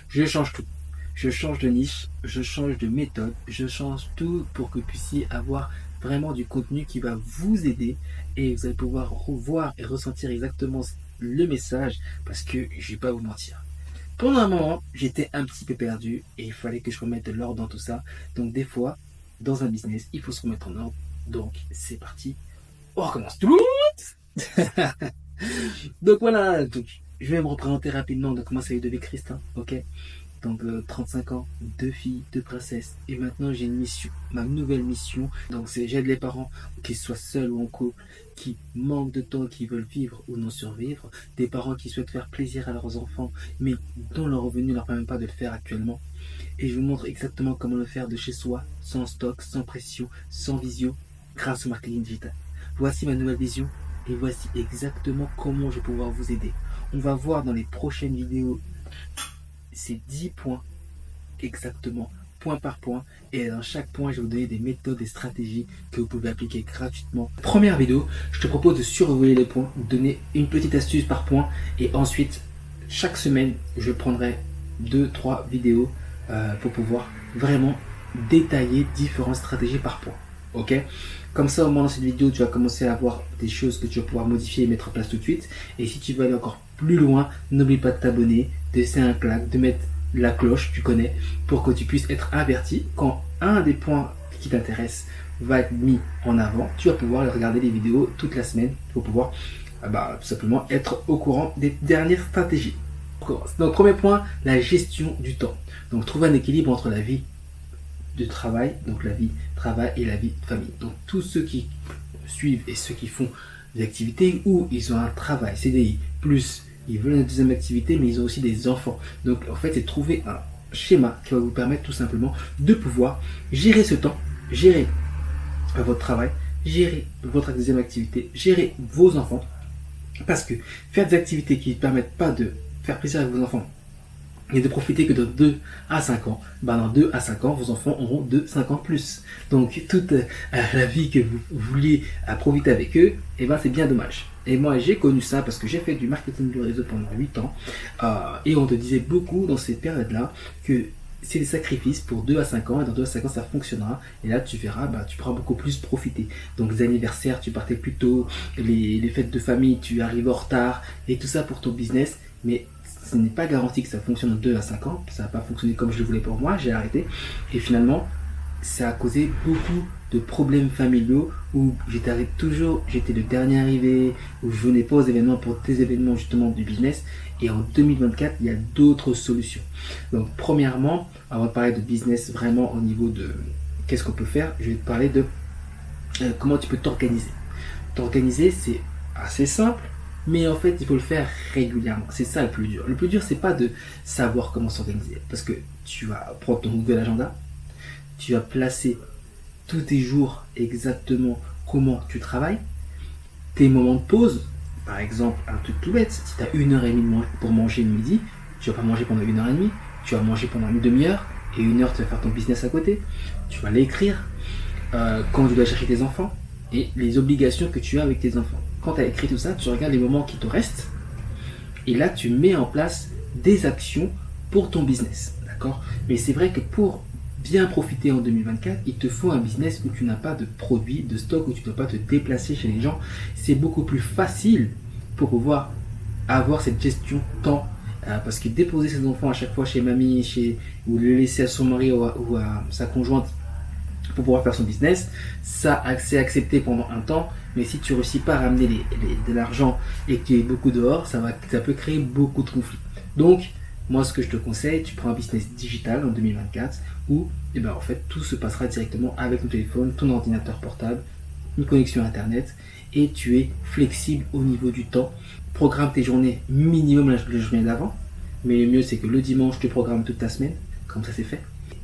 Je change tout. Je change de niche, je change de méthode, je change tout pour que vous puissiez avoir vraiment du contenu qui va vous aider et vous allez pouvoir revoir et ressentir exactement le message parce que je vais pas vous mentir. Pendant un moment, j'étais un petit peu perdu et il fallait que je remette de l'ordre dans tout ça. Donc des fois, dans un business, il faut se remettre en ordre. Donc c'est parti, on recommence. Donc voilà, donc, je vais me représenter rapidement. Donc moi c'est Ludovic Christin, ok. Donc 35 ans, deux filles, deux princesses. Et maintenant j'ai une mission, ma nouvelle mission. Donc c'est j'aide les parents, qu'ils soient seuls ou en couple, qui manquent de temps, qui veulent vivre ou non survivre. Des parents qui souhaitent faire plaisir à leurs enfants, mais dont le revenu ne leur permet pas de le faire actuellement. Et je vous montre exactement comment le faire de chez soi, sans stock, sans pression, sans visio, grâce au marketing digital. Voici ma nouvelle vision et voici exactement comment je vais pouvoir vous aider. On va voir dans les prochaines vidéos ces 10 points exactement, point par point. Et dans chaque point, je vais vous donner des méthodes et stratégies que vous pouvez appliquer gratuitement. Première vidéo, je te propose de survoler les points, donner une petite astuce par point. Et ensuite, chaque semaine, je prendrai 2-3 vidéos pour pouvoir vraiment détailler différentes stratégies par point. Ok? Comme ça, au moins dans cette vidéo, tu vas commencer à avoir des choses que tu vas pouvoir modifier et mettre en place tout de suite. Et si tu veux aller encore plus loin, n'oublie pas de t'abonner, de laisser un like, de mettre la cloche, tu connais, pour que tu puisses être averti quand un des points qui t'intéresse va être mis en avant. Tu vas pouvoir regarder les vidéos toute la semaine pour pouvoir tout simplement être au courant des dernières stratégies. Donc premier point, la gestion du temps. Donc trouver un équilibre entre la vie de travail, donc la vie travail et la vie de famille. Donc tous ceux qui suivent et ceux qui font des activités où ils ont un travail CDI, plus ils veulent une deuxième activité, mais ils ont aussi des enfants. Donc en fait, c'est trouver un schéma qui va vous permettre tout simplement de pouvoir gérer ce temps, gérer votre travail, gérer votre deuxième activité, gérer vos enfants. Parce que faire des activités qui ne permettent pas de faire plaisir avec vos enfants et de profiter que de 2 à 5 ans, dans 2 à 5 ans, vos enfants auront de 5 ans plus. Donc toute la vie que vous vouliez profiter avec eux, et c'est bien dommage. Et moi j'ai connu ça parce que j'ai fait du marketing de réseau pendant 8 ans et on te disait beaucoup dans cette période-là que c'est des sacrifices pour 2 à 5 ans et dans 2 à 5 ans ça fonctionnera et là tu verras, tu pourras beaucoup plus profiter. Donc les anniversaires tu partais plus tôt, les fêtes de famille tu arrives en retard et tout ça pour ton business, mais ce n'est pas garanti que ça fonctionne en 2 à 5 ans, ça n'a pas fonctionné comme je le voulais pour moi, j'ai arrêté et finalement ça a causé beaucoup de problèmes familiaux où j'étais le dernier arrivé, où je venais pas aux événements pour des événements justement du business. Et en 2024, il y a d'autres solutions. Donc premièrement, avant de parler de business vraiment au niveau de qu'est-ce qu'on peut faire, je vais te parler de comment tu peux t'organiser. T'organiser, c'est assez simple, mais en fait, il faut le faire régulièrement. C'est ça le plus dur. Le plus dur, c'est pas de savoir comment s'organiser, parce que tu vas prendre ton Google Agenda, tu vas placer tous tes jours exactement comment tu travailles, tes moments de pause, par exemple un truc tout bête, si tu as 1h30 pour manger le midi, tu vas pas manger pendant 1h30, tu vas manger pendant une demi-heure et 1 heure tu vas faire ton business à côté, tu vas l'écrire, quand tu dois chercher tes enfants et les obligations que tu as avec tes enfants. Quand tu as écrit tout ça, tu regardes les moments qui te restent et là tu mets en place des actions pour ton business, d'accord? Mais c'est vrai que pour bien profiter en 2024, il te faut un business où tu n'as pas de produits, de stock, où tu ne dois pas te déplacer chez les gens. C'est beaucoup plus facile pour pouvoir avoir cette gestion temps. Parce que déposer ses enfants à chaque fois chez mamie, ou le laisser à son mari ou à sa conjointe pour pouvoir faire son business, ça c'est accepté pendant un temps. Mais si tu ne réussis pas à ramener de l'argent et que tu es beaucoup dehors, ça peut créer beaucoup de conflits. Donc, moi, ce que je te conseille, tu prends un business digital en 2024 où en fait, tout se passera directement avec ton téléphone, ton ordinateur portable, une connexion Internet et tu es flexible au niveau du temps. Programme tes journées minimum la journée d'avant, mais le mieux c'est que le dimanche, tu programmes toute ta semaine, comme ça c'est fait.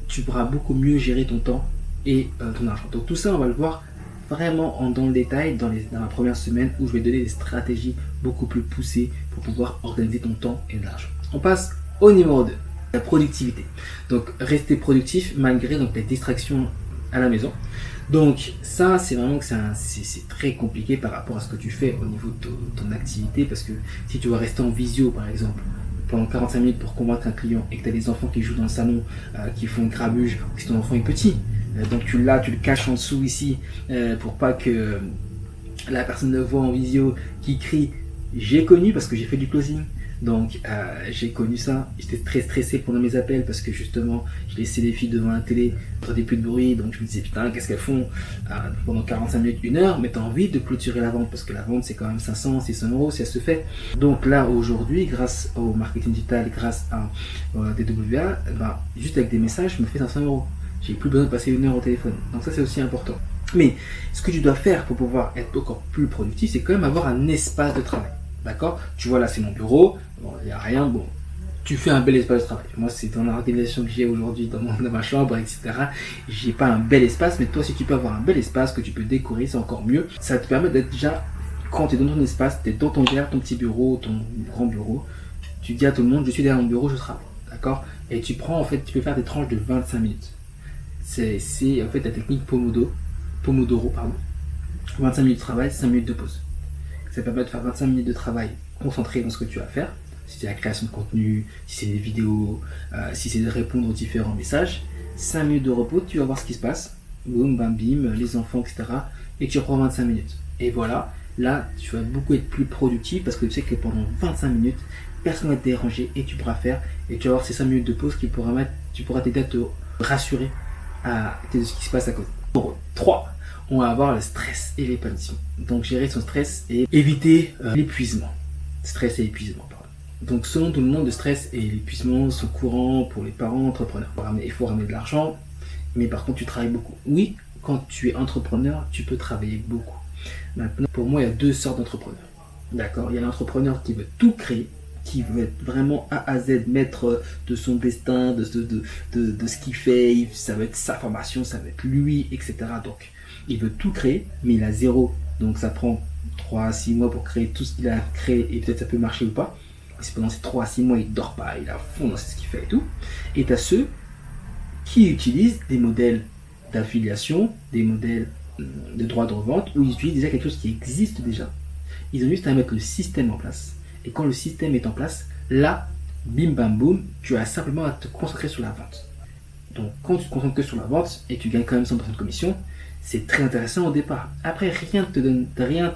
Tu pourras beaucoup mieux gérer ton temps et ton argent. Donc tout ça, on va le voir vraiment dans le détail dans la première semaine où je vais donner des stratégies beaucoup plus poussées pour pouvoir organiser ton temps et de l'argent. On passe au numéro 2, la productivité. Donc rester productif malgré les distractions à la maison. Donc ça, c'est vraiment que c'est très compliqué par rapport à ce que tu fais au niveau de ton activité, parce que si tu vas rester en visio par exemple pendant 45 minutes pour convaincre un client et que tu as des enfants qui jouent dans le salon, qui font une grabuge, ou si ton enfant est petit, donc tu le caches en dessous ici pour pas que la personne le voit en visio qui crie. J'ai connu parce que j'ai fait du closing. Donc j'ai connu ça, j'étais très stressé pendant mes appels parce que justement je laissais les filles devant la télé, j'entendais plus de bruit, donc je me disais putain qu'est-ce qu'elles font pendant 45 minutes, 1 heure, mais t'as envie de clôturer la vente parce que la vente c'est quand même 500, 600 euros si elle se fait. Donc là aujourd'hui grâce au marketing digital, grâce à DWA, juste avec des messages je me fais 500 euros. J'ai plus besoin de passer 1 heure au téléphone, donc ça c'est aussi important. Mais ce que tu dois faire pour pouvoir être encore plus productif, c'est quand même avoir un espace de travail. D'accord? Tu vois, là, c'est mon bureau. Bon, il n'y a rien. Bon, tu fais un bel espace de travail. Moi, c'est dans l'organisation que j'ai aujourd'hui dans ma chambre, etc. J'ai pas un bel espace, mais toi, si tu peux avoir un bel espace que tu peux décorer, c'est encore mieux. Ça te permet d'être déjà, quand tu es dans ton espace, tu es dans ton petit bureau, ton grand bureau, tu dis à tout le monde, je suis derrière mon bureau, je travaille. D'accord? Et tu prends, en fait, tu peux faire des tranches de 25 minutes. C'est en fait la technique Pomodoro, pardon. 25 minutes de travail, 5 minutes de pause. Ça permet de faire 25 minutes de travail concentré dans ce que tu vas faire. Si c'est la création de contenu, si c'est des vidéos, si c'est de répondre aux différents messages. 5 minutes de repos, tu vas voir ce qui se passe. Boum, bam, bim, les enfants, etc. Et tu reprends 25 minutes. Et voilà, là, tu vas beaucoup être plus productif parce que tu sais que pendant 25 minutes, personne ne va te déranger et tu pourras faire. Et tu vas avoir ces 5 minutes de pause qui tu pourras t'aider à te rassurer de ce qui se passe à côté. Pour 3. On va avoir le stress et l'épanouissement. Donc gérer son stress et éviter l'épuisement. Stress et épuisement, pardon. Donc selon tout le monde, le stress et l'épuisement sont courants pour les parents entrepreneurs. Il faut ramener de l'argent, mais par contre tu travailles beaucoup. Oui, quand tu es entrepreneur, tu peux travailler beaucoup. Maintenant, pour moi, il y a 2 sortes d'entrepreneurs. D'accord? Il y a l'entrepreneur qui veut tout créer, qui veut être vraiment A à Z, maître de son destin, de ce qu'il fait, ça va être sa formation, ça va être lui, etc. Donc, il veut tout créer, mais il a 0. Donc, ça prend 3 à 6 mois pour créer tout ce qu'il a créé et peut-être ça peut marcher ou pas. Et c'est pendant ces 3 à 6 mois, il ne dort pas, il est à fond dans ce qu'il fait et tout. Et tu as ceux qui utilisent des modèles d'affiliation, des modèles de droit de revente, où ils utilisent déjà quelque chose qui existe déjà. Ils ont juste à mettre le système en place. Et quand le système est en place, là, bim bam boum, tu as simplement à te concentrer sur la vente. Donc quand tu te concentres que sur la vente et tu gagnes quand même 100% de commission, c'est très intéressant au départ. Après, rien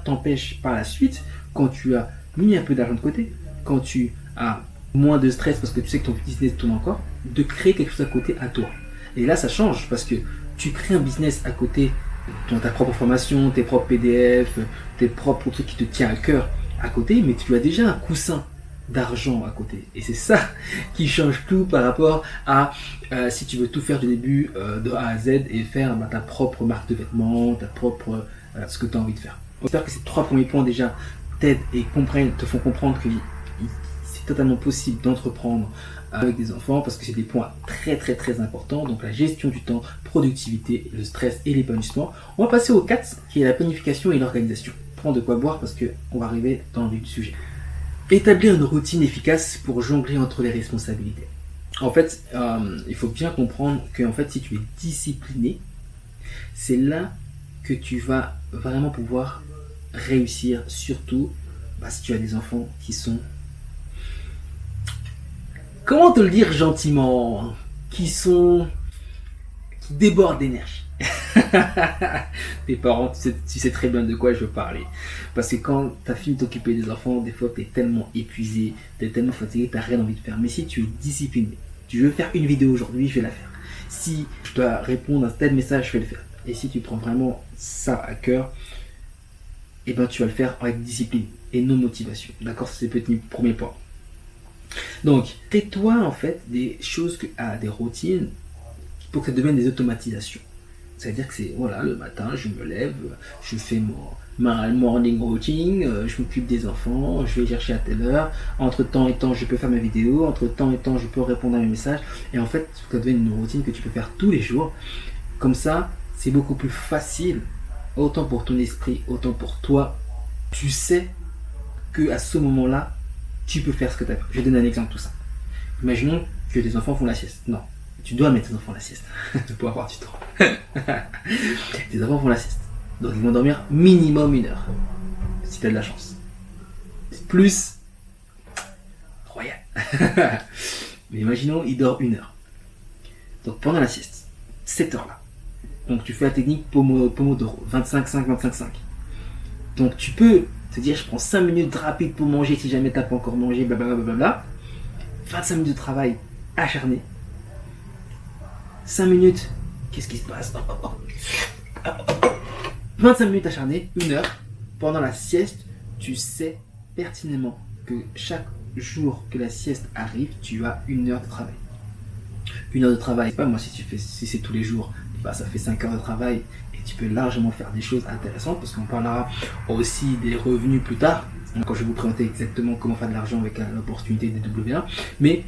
t'empêche par la suite, quand tu as mis un peu d'argent de côté, quand tu as moins de stress parce que tu sais que ton business tourne encore, de créer quelque chose à côté à toi. Et là, ça change parce que tu crées un business à côté, ta propre formation, tes propres PDF, tes propres trucs qui te tiennent à cœur à côté, mais tu as déjà un coussin d'argent à côté. Et c'est ça qui change tout par rapport à si tu veux tout faire du début de A à Z et faire ta propre marque de vêtements, ta propre ce que tu as envie de faire. J'espère que ces 3 premiers points déjà t'aident et te font comprendre que c'est totalement possible d'entreprendre avec des enfants parce que c'est des points très très très importants. Donc la gestion du temps, productivité, le stress et l'épanouissement. On va passer au 4 qui est la planification et l'organisation. Prends de quoi boire parce qu'on va arriver dans le vif du sujet. Établir une routine efficace pour jongler entre les responsabilités. En fait, il faut bien comprendre que en fait, si tu es discipliné, c'est là que tu vas vraiment pouvoir réussir, surtout si tu as des enfants qui sont... Comment te le dire gentiment? Qui débordent d'énergie. Tes parents, tu sais très bien de quoi je veux parler. Parce que quand tu as fini de t'occuper des enfants, des fois tu es tellement épuisé, tu es tellement fatigué, tu n'as rien envie de faire. Mais si tu es discipliné, tu veux faire une vidéo aujourd'hui, je vais la faire. Si je dois répondre à tel message, je vais le faire. Et si tu prends vraiment ça à cœur, et ben tu vas le faire avec discipline et non motivation. D'accord? C'est le premier point. Donc, crée-toi en fait des choses, des routines pour que ça devienne des automatisations. C'est-à-dire que c'est, voilà, le matin, je me lève, je fais ma morning routine, je m'occupe des enfants, je vais chercher à telle heure, entre temps et temps, je peux faire ma vidéo, entre temps et temps, je peux répondre à mes messages. Et en fait, ça devient une routine que tu peux faire tous les jours. Comme ça, c'est beaucoup plus facile, autant pour ton esprit, autant pour toi. Tu sais qu'à ce moment-là, tu peux faire ce que tu as fait. Je vais donner un exemple tout ça. Imaginons que tes enfants font la sieste. Non. Tu dois mettre tes enfants à la sieste pour avoir du temps. Tes enfants font la sieste. Donc ils vont dormir minimum 1 heure. Si tu as de la chance. Plus, royal. Mais imaginons, il dort 1 heure. Donc pendant la sieste, cette heure-là. Donc tu fais la technique Pomodoro, 25-5, 25-5. Donc tu peux te dire, je prends 5 minutes rapides pour manger si jamais tu n'as pas encore mangé, blablabla. 25 minutes de travail acharné. 5 minutes, qu'est-ce qui se passe? 25 minutes acharné, 1 heure. Pendant la sieste, tu sais pertinemment que chaque jour que la sieste arrive, tu as 1 heure de travail. 1 heure de travail, pas moi si c'est tous les jours, bah, ça fait 5 heures de travail et tu peux largement faire des choses intéressantes parce qu'on parlera aussi des revenus plus tard quand je vais vous présenter exactement comment faire de l'argent avec l'opportunité des W1. Mais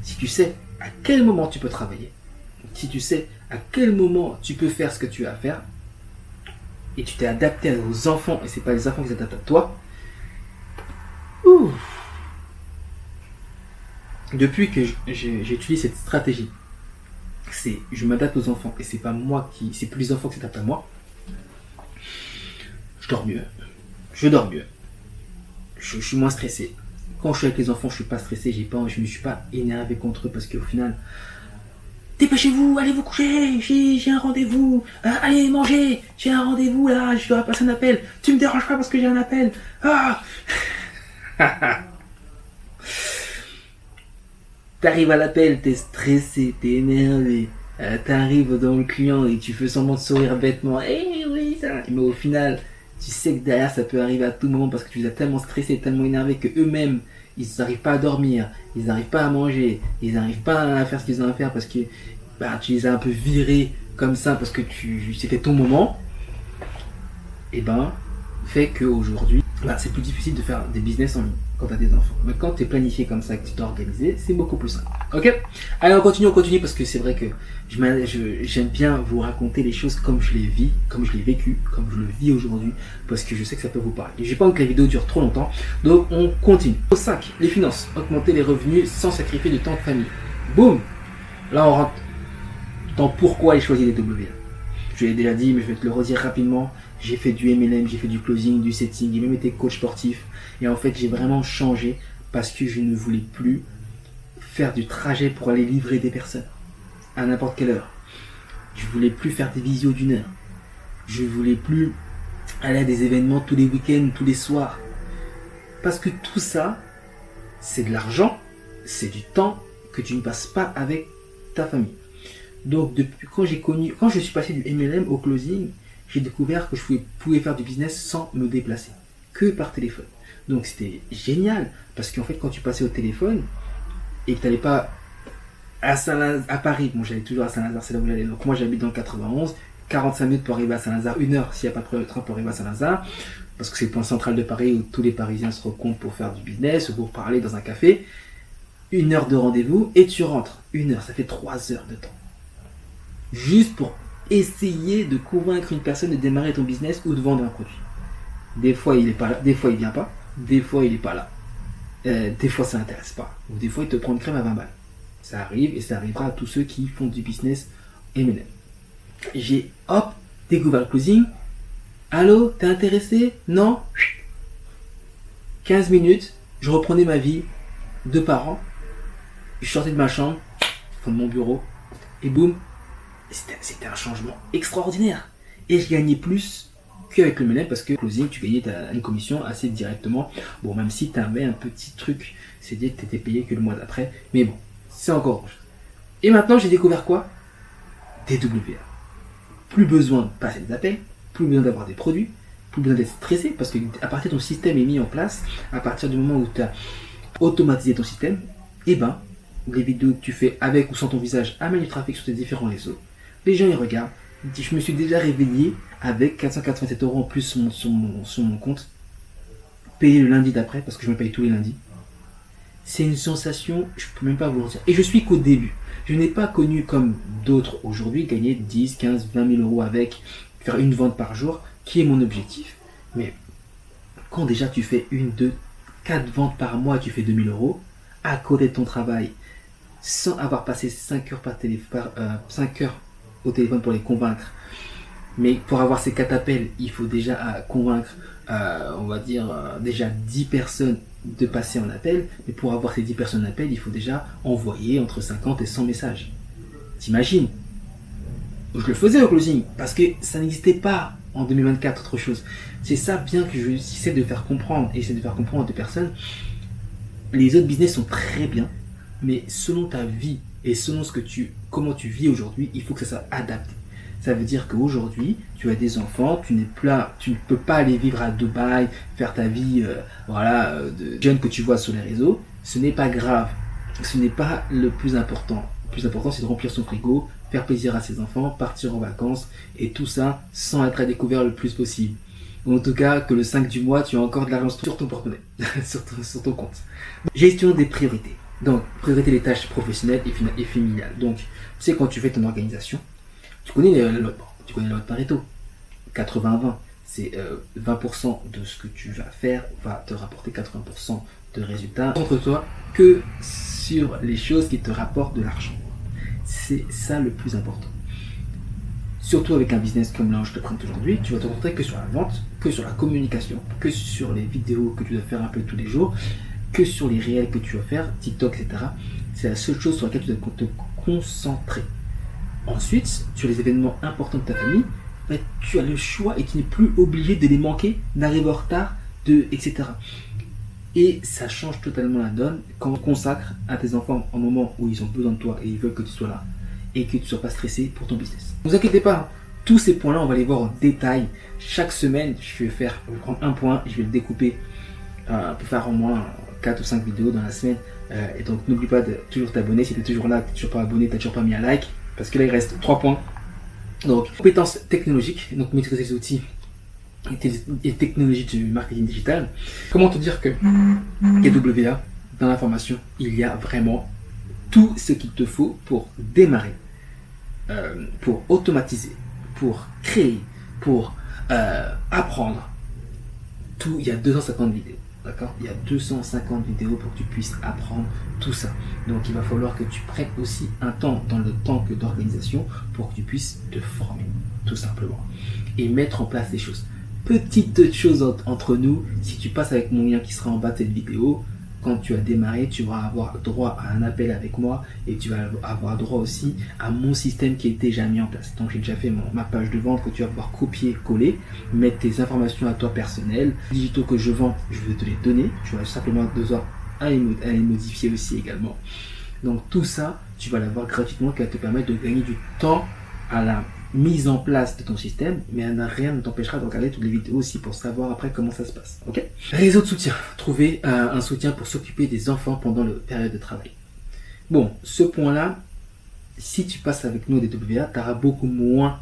si tu sais à quel moment tu peux travailler, si tu sais à quel moment tu peux faire ce que tu as à faire et tu t'es adapté aux enfants et c'est pas les enfants qui s'adaptent à toi. Ouh. Depuis que j'utilise cette stratégie, c'est je m'adapte aux enfants et c'est pas moi c'est plus les enfants qui s'adaptent à moi. Je dors mieux, je suis moins stressé. Quand je suis avec les enfants, je suis pas stressé, je me suis pas énervé contre eux parce qu'au final, dépêchez-vous, allez vous coucher, j'ai un rendez-vous, allez manger, j'ai un rendez-vous là, je dois passer un appel, tu me déranges pas parce que j'ai un appel. Ah. T'arrives à l'appel, t'es stressé, t'es énervé, t'arrives dans le client et tu fais semblant de sourire bêtement, oui ça, mais au final, tu sais que derrière ça peut arriver à tout moment parce que tu les as tellement stressés, tellement énervés que eux-mêmes, ils n'arrivent pas à dormir, ils n'arrivent pas à manger, ils n'arrivent pas à faire ce qu'ils ont à faire parce que bah, tu les as un peu virés comme ça parce que c'était ton moment. Et ben, fait qu'aujourd'hui, bah, c'est plus difficile de faire des business en ligne quand tu as des enfants. Mais quand tu es planifié comme ça, que tu t'es organisé, c'est beaucoup plus simple. Ok? Allez, on continue parce que c'est vrai que j'aime bien vous raconter les choses comme je les vis, comme je l'ai vécu, comme je le vis aujourd'hui, parce que je sais que ça peut vous parler. Et j'ai pas envie que la vidéo dure trop longtemps, donc on continue. 5. Les finances. Augmenter les revenus sans sacrifier de temps de famille. Boum! Là, on rentre dans pourquoi j'ai choisi les W. Je l'ai déjà dit, mais je vais te le redire rapidement. J'ai fait du MLM, j'ai fait du closing, du setting, j'ai même été coach sportif. Et en fait, j'ai vraiment changé parce que je ne voulais plus faire du trajet pour aller livrer des personnes à n'importe quelle heure. Je voulais plus faire des visios d'1 heure. Je voulais plus aller à des événements tous les week-ends, tous les soirs. Parce que tout ça, c'est de l'argent, c'est du temps que tu ne passes pas avec ta famille. Donc, depuis quand je suis passé du MLM au closing, j'ai découvert que je pouvais faire du business sans me déplacer, que par téléphone. Donc, c'était génial, parce qu'en fait, quand tu passais au téléphone et que tu n'allais pas à Paris, bon, j'allais toujours à Saint-Lazare, c'est là où j'allais. Donc, moi, j'habite dans le 91, 45 minutes pour arriver à Saint-Lazare, 1 heure s'il n'y a pas de train pour arriver à Saint-Lazare, parce que c'est le point central de Paris où tous les Parisiens se rencontrent pour faire du business ou pour parler dans un café. 1 heure de rendez-vous et tu rentres. 1 heure, ça fait 3 heures de temps. Juste pour essayer de convaincre une personne de démarrer ton business ou de vendre un produit. Des fois il est pas là, des fois il vient pas, des fois il est pas là, des fois ça n'intéresse pas, ou des fois il te prend une crème à 20 balles. Ça arrive et ça arrivera à tous ceux qui font du business M&A. J'ai découvert le closing. Allô, t'es intéressé? Non? 15 minutes, je reprenais ma vie de parent, je sortais de ma chambre, de mon bureau, et boum, c'était un changement extraordinaire. Et je gagnais plus qu'avec le MLM parce que closing, tu gagnais une commission assez directement. Bon, même si tu avais un petit truc, c'est-à-dire que tu étais payé que le mois d'après. Mais bon, c'est encore autre chose. Et maintenant, j'ai découvert quoi? Des WA. Plus besoin de passer des appels, plus besoin d'avoir des produits, plus besoin d'être stressé parce que à partir de ton système est mis en place, à partir du moment où tu as automatisé ton système, et ben, les vidéos que tu fais avec ou sans ton visage amènent du trafic sur tes différents réseaux. Les gens ils regardent. Je me suis déjà réveillé avec 487 € en plus sur mon compte, payé le lundi d'après parce que je me paye tous les lundis. C'est une sensation, je peux même pas vous le dire. Et je suis qu'au début. Je n'ai pas connu comme d'autres aujourd'hui gagner 10, 15, 20 000 € avec faire une vente par jour, qui est mon objectif. Mais quand déjà tu fais 1, 2, 4 ventes par mois, tu fais 2 000 € à côté de ton travail, sans avoir passé 5 heures 5 heures au téléphone pour les convaincre. Mais pour avoir ces 4 appels, il faut déjà convaincre, on va dire, déjà 10 personnes de passer en appel, mais pour avoir ces 10 personnes en appel, il faut déjà envoyer entre 50 et 100 messages. T'imagines? Je le faisais au closing, parce que ça n'existait pas en 2024 autre chose. C'est ça bien que j'essaie de faire comprendre, et j'essaie de faire comprendre à des personnes. Les autres business sont très bien, mais selon ta vie et selon comment tu vis aujourd'hui, il faut que ça soit adapté. Ça veut dire qu'aujourd'hui, tu as des enfants, tu ne peux pas aller vivre à Dubaï, faire ta vie de jeune que tu vois sur les réseaux. Ce n'est pas grave. Ce n'est pas le plus important. Le plus important, c'est de remplir son frigo, faire plaisir à ses enfants, partir en vacances, et tout ça sans être à découvert le plus possible. Ou en tout cas, que le 5 du mois, tu as encore de l'argent sur ton porte-monnaie, sur ton compte. Gestion des priorités. Donc, priorité des tâches professionnelles et familiales. Donc, tu sais, quand tu fais ton organisation, tu connais la loi de Pareto. 80-20. C'est 20% de ce que tu vas faire va te rapporter 80% de résultats. Concentre-toi que sur les choses qui te rapportent de l'argent. C'est ça le plus important. Surtout avec un business comme là où je te présente aujourd'hui, tu vas te concentrer que sur la vente, que sur la communication, que sur les vidéos que tu dois faire un peu tous les jours, que sur les réels que tu vas faire, TikTok, etc. C'est la seule chose sur laquelle tu dois te concentrer. Ensuite, sur les événements importants de ta famille, tu as le choix et tu n'es plus obligé de les manquer, d'arriver en retard, etc. Et ça change totalement la donne quand on consacre à tes enfants un moment où ils ont besoin de toi et ils veulent que tu sois là et que tu ne sois pas stressé pour ton business. Ne vous inquiétez pas, tous ces points-là, on va les voir en détail. Chaque semaine, je vais prendre un point, je vais le découper pour faire au moins 4 ou 5 vidéos dans la semaine. Et donc, n'oublie pas de toujours t'abonner. Si tu es toujours là, que tu n'es toujours pas abonné, tu n'as toujours pas mis un like. Parce que là, il reste 3 points. Donc, compétences technologiques, donc maîtriser les outils et technologies du marketing digital. Comment te dire que KWA, dans la formation, il y a vraiment tout ce qu'il te faut pour démarrer, pour automatiser, pour créer, pour apprendre. Tout, il y a 250 vidéos. D'accord? Il y a 250 vidéos pour que tu puisses apprendre tout ça. Donc il va falloir que tu prennes aussi un temps dans le temps que d'organisation pour que tu puisses te former, tout simplement. Et mettre en place des choses. Petite chose entre nous, si tu passes avec mon lien qui sera en bas de cette vidéo, quand tu as démarré, tu vas avoir droit à un appel avec moi et tu vas avoir droit aussi à mon système qui est déjà mis en place. Donc j'ai déjà fait ma page de vente que tu vas pouvoir copier, coller, mettre tes informations à toi personnelles. Les digitaux que je vends, je vais te les donner. Tu vas simplement devoir à les modifier aussi également. Donc tout ça, tu vas l'avoir gratuitement qui va te permettre de gagner du temps à la mise en place de ton système, mais rien ne t'empêchera de regarder toutes les vidéos aussi pour savoir après comment ça se passe. Ok? Réseau de soutien. Trouver un soutien pour s'occuper des enfants pendant la période de travail. Bon, ce point-là, si tu passes avec nous des WA, tu auras beaucoup moins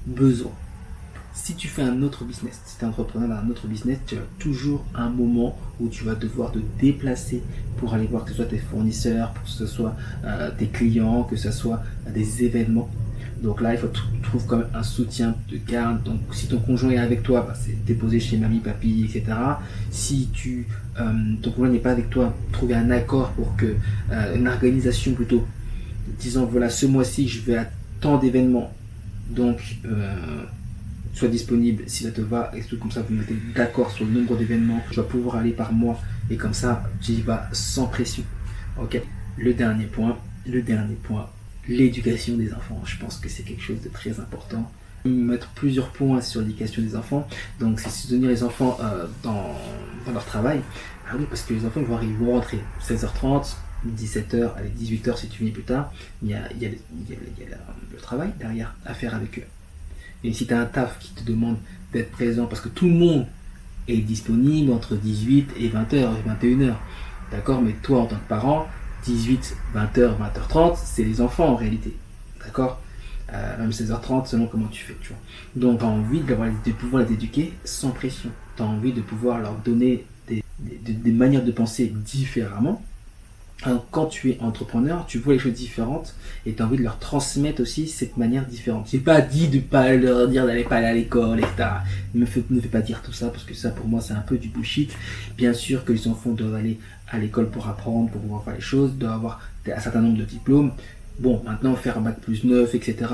besoin. Si tu fais un autre business, si tu es entrepreneur dans un autre business, tu as toujours un moment où tu vas devoir te déplacer pour aller voir que ce soit tes fournisseurs, que ce soit tes clients, que ce soit des événements. Donc là, il faut que tu trouves quand même un soutien de garde. Donc si ton conjoint est avec toi, c'est déposer chez mamie, papy, etc. Si ton conjoint n'est pas avec toi, trouver un accord pour que une organisation plutôt, disant voilà, ce mois-ci, je vais à tant d'événements. Donc sois disponible si ça te va, et tout comme ça, vous mettez d'accord sur le nombre d'événements. Tu vas pouvoir aller par mois et comme ça, tu y vas sans pression. Ok. Le dernier point. L'éducation des enfants, je pense que c'est quelque chose de très important. Mettre plusieurs points sur l'éducation des enfants, donc c'est soutenir les enfants dans leur travail. Ah oui, parce que les enfants ils vont rentrer 16h30, 17h, allez 18h si tu finis plus tard. Il y a le travail derrière à faire avec eux. Et si tu as un taf qui te demande d'être présent, parce que tout le monde est disponible entre 18 et 20h et 21h, d'accord, mais toi en tant que parent, 18, 20h, 20h30, c'est les enfants en réalité. D'accord? Même 16h30, selon comment tu fais. Tu vois. Donc, tu as envie de pouvoir les éduquer sans pression. Tu as envie de pouvoir leur donner des manières de penser différemment. Alors, quand tu es entrepreneur, tu vois les choses différentes et tu as envie de leur transmettre aussi cette manière différente. J'ai pas dit de pas leur dire d'aller pas aller à l'école, etc. Ne me fais pas dire tout ça parce que ça pour moi c'est un peu du bullshit. Bien sûr que les enfants doivent aller à l'école pour apprendre, pour pouvoir faire les choses, doivent avoir un certain nombre de diplômes. Bon, maintenant faire un bac plus 9, etc.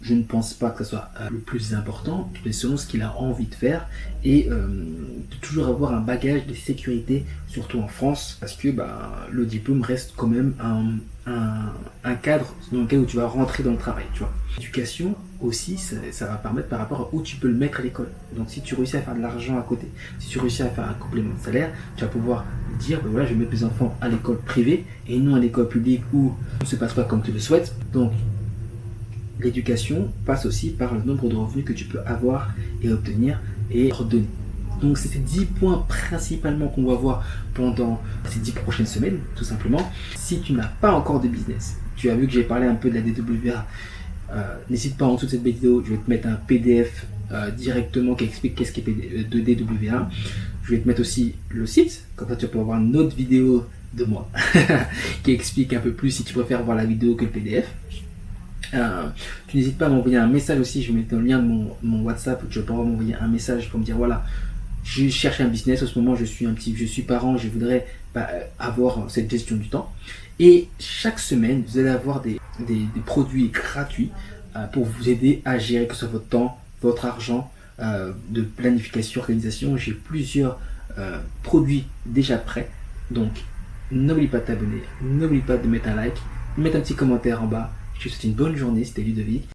Je ne pense pas que ce soit le plus important, mais selon ce qu'il a envie de faire et de toujours avoir un bagage de sécurité, surtout en France, parce que le diplôme reste quand même un cadre dans lequel où tu vas rentrer dans le travail, tu vois. L'éducation aussi, ça va permettre par rapport à où tu peux le mettre à l'école. Donc si tu réussis à faire de l'argent à côté, si tu réussis à faire un complément de salaire, tu vas pouvoir dire, voilà, je vais mettre mes enfants à l'école privée et non à l'école publique où tout ne se passe pas comme tu le souhaites. Donc l'éducation passe aussi par le nombre de revenus que tu peux avoir et obtenir et redonner. Donc c'est ces 10 points principalement qu'on va voir pendant ces 10 prochaines semaines, tout simplement. Si tu n'as pas encore de business, tu as vu que j'ai parlé un peu de la DWA, n'hésite pas en dessous de cette vidéo, je vais te mettre un PDF directement qui explique qu'est-ce qu'est de DWA. Je vais te mettre aussi le site, comme ça tu vas avoir une autre vidéo de moi qui explique un peu plus si tu préfères voir la vidéo que le PDF. Tu n'hésites pas à m'envoyer un message aussi, je vais mettre le lien de mon WhatsApp, tu vas pouvoir m'envoyer un message pour me dire voilà, je cherche un business, en ce moment je suis parent, je voudrais avoir cette gestion du temps. Et chaque semaine, vous allez avoir des produits gratuits pour vous aider à gérer que ce soit votre temps, votre argent, de planification, organisation. J'ai plusieurs produits déjà prêts, donc n'oublie pas de t'abonner, n'oublie pas de mettre un like, de mettre un petit commentaire en bas. Je te souhaite une bonne journée, c'était Ludovic.